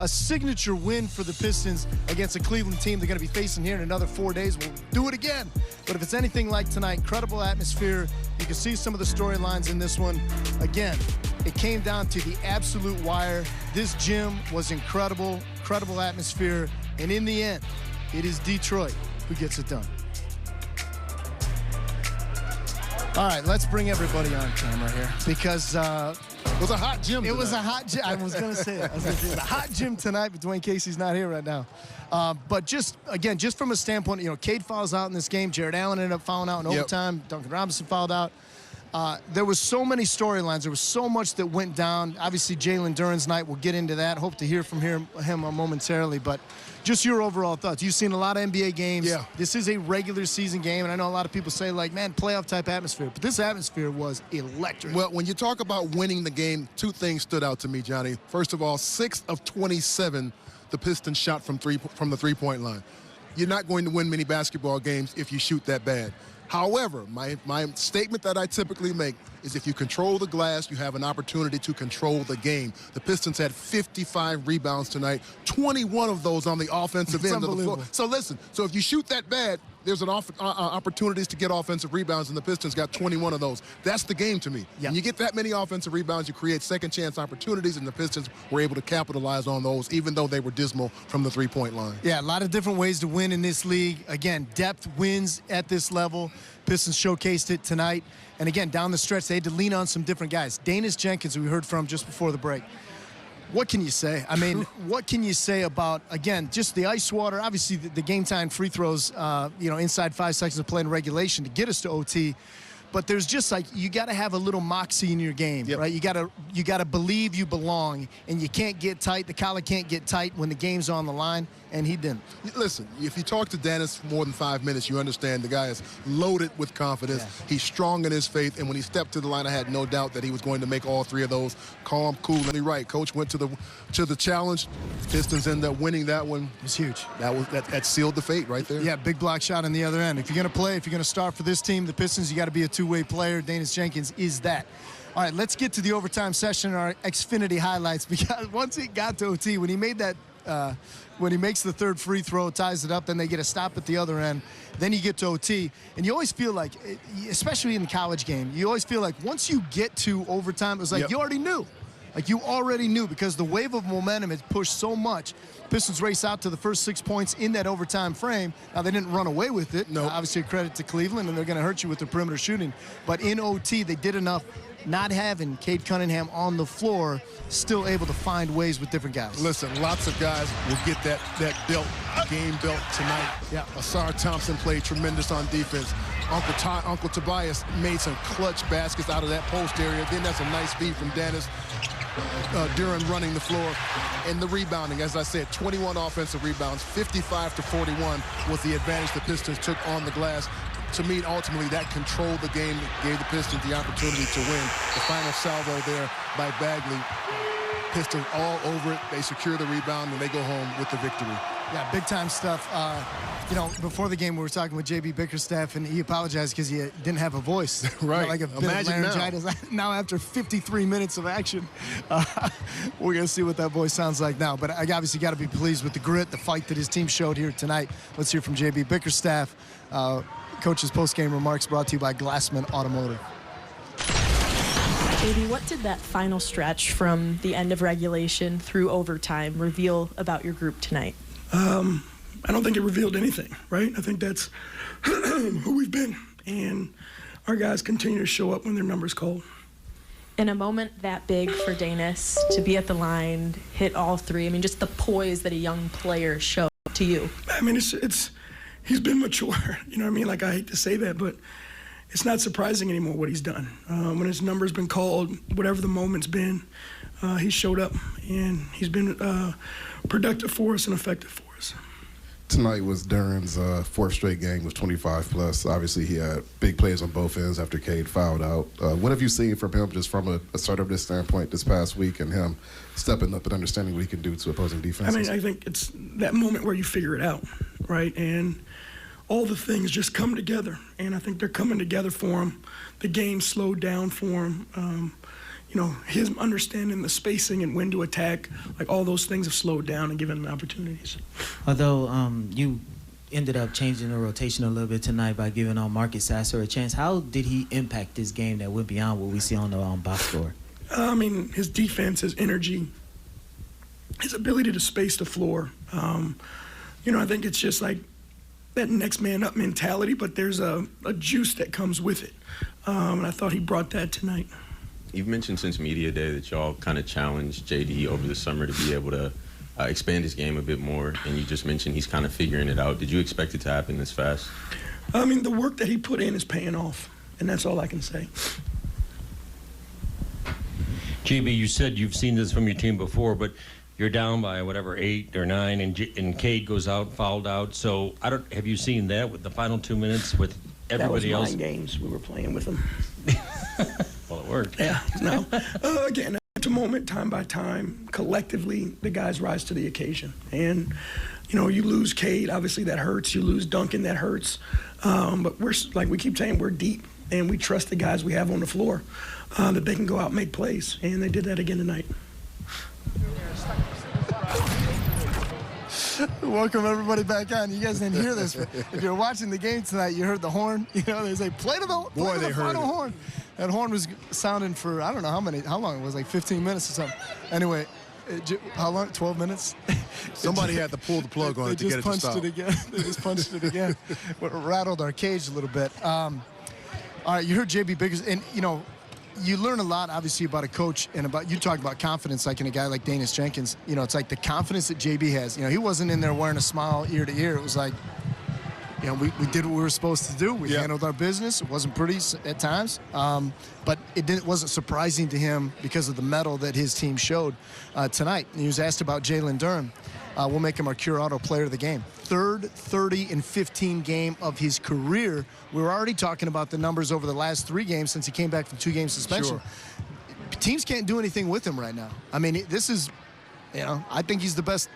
A signature win for the Pistons against a Cleveland team they're going to be facing here in another 4 days. We'll do it again. But if it's anything like tonight, incredible atmosphere. You can see some of the storylines in this one. Again, it came down to the absolute wire. This gym was incredible, incredible atmosphere. And in the end, it is Detroit who gets it done. All right, let's bring everybody on camera here because it was a hot gym tonight. It was a hot gym. I was going to say it. It was a hot gym tonight, but Dwayne Casey's not here right now. But just from a standpoint, Cade fouls out in this game. Jared Allen ended up fouling out in overtime. Duncan Robinson fouled out. There was so many storylines. There was so much that went down. Obviously, Jalen Duren's night. We'll get into that. Hope to hear from him momentarily. But just your overall thoughts. You've seen a lot of NBA games. Yeah. This is a regular season game, and I know a lot of people say, like, man, playoff-type atmosphere. But this atmosphere was electric. Well, when you talk about winning the game, two things stood out to me, Johnny. First of all, 6 of 27, the Pistons shot from the three-point line. You're not going to win many basketball games if you shoot that bad. However, my statement that I typically make is if you control the glass, you have an opportunity to control the game. The Pistons had 55 rebounds tonight, 21 of those on the offensive end of the floor. So listen, so if you shoot that bad, there's an opportunities to get offensive rebounds, and the Pistons got 21 of those. That's the game to me. When you get that many offensive rebounds, you create second-chance opportunities, and the Pistons were able to capitalize on those, even though they were dismal from the three-point line. Yeah, a lot of different ways to win in this league. Again, depth wins at this level. Pistons showcased it tonight. And again, down the stretch, they had to lean on some different guys. Danis Jenkins, who we heard from just before the break. What can you say? I mean, what can you say about, again, just the ice water? Obviously, the game-time free throws, inside 5 seconds of play in regulation to get us to OT. But there's just like, you got to have a little moxie in your game, right? You got to believe you belong, and you can't get tight. The collar can't get tight when the game's on the line, and he didn't. Listen, if you talk to Dennis for more than 5 minutes, you understand the guy is loaded with confidence. Yeah. He's strong in his faith, and when he stepped to the line, I had no doubt that he was going to make all 3 of those. Calm, cool, and he's right. Coach went to the challenge. Pistons ended up winning that one. It was huge. That sealed the fate right there. Yeah, big block shot on the other end. If you're going to play, if you're going to start for this team, the Pistons, you got to be a two-way player. Danis Jenkins is that. All right, let's get to the overtime session, our Xfinity highlights, because once it got to OT, when he made that when he makes the 3rd free throw, ties it up, then they get a stop at the other end. Then you get to OT, and you always feel like, especially in the college game, you always feel like once you get to overtime, it was like you already knew. Like you already knew, because the wave of momentum has pushed so much. Pistons race out to the first 6 points in that overtime frame. Now, they didn't run away with it. No. Obviously, a credit to Cleveland, and they're going to hurt you with their perimeter shooting. But in OT, they did enough, not having Cade Cunningham on the floor, still able to find ways with different guys. Listen, lots of guys will get that belt, game belt tonight. Yeah. Asar Thompson played tremendous on defense. Uncle Tobias made some clutch baskets out of that post area. Then that's a nice feed from Danis Duren running the floor. And the rebounding, as I said, 21 offensive rebounds, 55 to 41 was the advantage the Pistons took on the glass. To me, ultimately, that controlled the game, gave the Pistons the opportunity to win. The final salvo there by Bagley. Pistons all over it. They secure the rebound, and they go home with the victory. Yeah, big-time stuff. Before the game, we were talking with J.B. Bickerstaff, and he apologized because he didn't have a voice. Right. Like a bit of laryngitis. Now, after 53 minutes of action, we're going to see what that voice sounds like now. But I obviously got to be pleased with the grit, the fight that his team showed here tonight. Let's hear from J.B. Bickerstaff. Coach's post-game remarks brought to you by Glassman Automotive. JB, what did that final stretch from the end of regulation through overtime reveal about your group tonight? I don't think it revealed anything, right? I think that's who we've been, and our guys continue to show up when their number's called. In a moment that big for Danis to be at the line, hit all 3, I mean, just the poise that a young player showed to you. I mean, he's been mature, you know what I mean? Like, I hate to say that, but it's not surprising anymore what he's done. When his number's been called, whatever the moment's been, he showed up, and he's been productive for us and effective for us. Tonight was Duren's 4th straight game with 25+. Obviously, he had big plays on both ends after Cade fouled out. What have you seen from him just from a assertiveness standpoint this past week, and him stepping up and understanding what he can do to opposing defenses? I mean, I think it's that moment where you figure it out, right? And all the things just come together, and I think they're coming together for him. The game slowed down for him. his understanding the spacing and when to attack, like all those things have slowed down and given him opportunities. Although you ended up changing the rotation a little bit tonight by giving Marcus Sasser a chance, how did he impact this game that went beyond what we see on the box score? His defense, his energy, his ability to space the floor. I think it's just like that next man up mentality, but there's a juice that comes with it. And I thought he brought that tonight. You've mentioned since Media Day that y'all kind of challenged JD over the summer to be able to expand his game a bit more, and you just mentioned he's kind of figuring it out. Did you expect it to happen this fast? The work that he put in is paying off, and that's all I can say. JB, you said you've seen this from your team before, but you're down by, 8 or 9, and Cade goes out, fouled out. So have you seen that with the final 2 minutes with everybody else? That was 9 games we were playing with him. Well, it worked. Yeah, no. Again, it's a moment, time by time. Collectively, the guys rise to the occasion. And, you lose Cade, obviously that hurts. You lose Duncan, that hurts. But we're, like we keep saying, we're deep, and we trust the guys we have on the floor that they can go out and make plays. And they did that again tonight. Welcome everybody back on. You guys didn't hear this, but if you're watching the game tonight, you heard the horn. They say play to the final horn. That horn was sounding for I don't know how long it was, like 15 minutes or something. Anyway, how long? 12 minutes. Somebody had to pull the plug on it to get it to stop. They just punched it again. Rattled our cage a little bit. All right, you heard JB Biggers, and you learn a lot, obviously, about a coach and you talk about confidence, like in a guy like Danis Jenkins. It's like the confidence that JB has. He wasn't in there wearing a smile ear to ear. It was like, we did what we were supposed to do. We handled our business. It wasn't pretty at times, but it wasn't surprising to him because of the mettle that his team showed tonight. And he was asked about Jalen Durham. We'll make him our Cure Auto player of the game. Third 30-15 game of his career. We were already talking about the numbers over the last 3 games since he came back from 2-game suspension. Sure. Teams can't do anything with him right now. This is, I think he's the best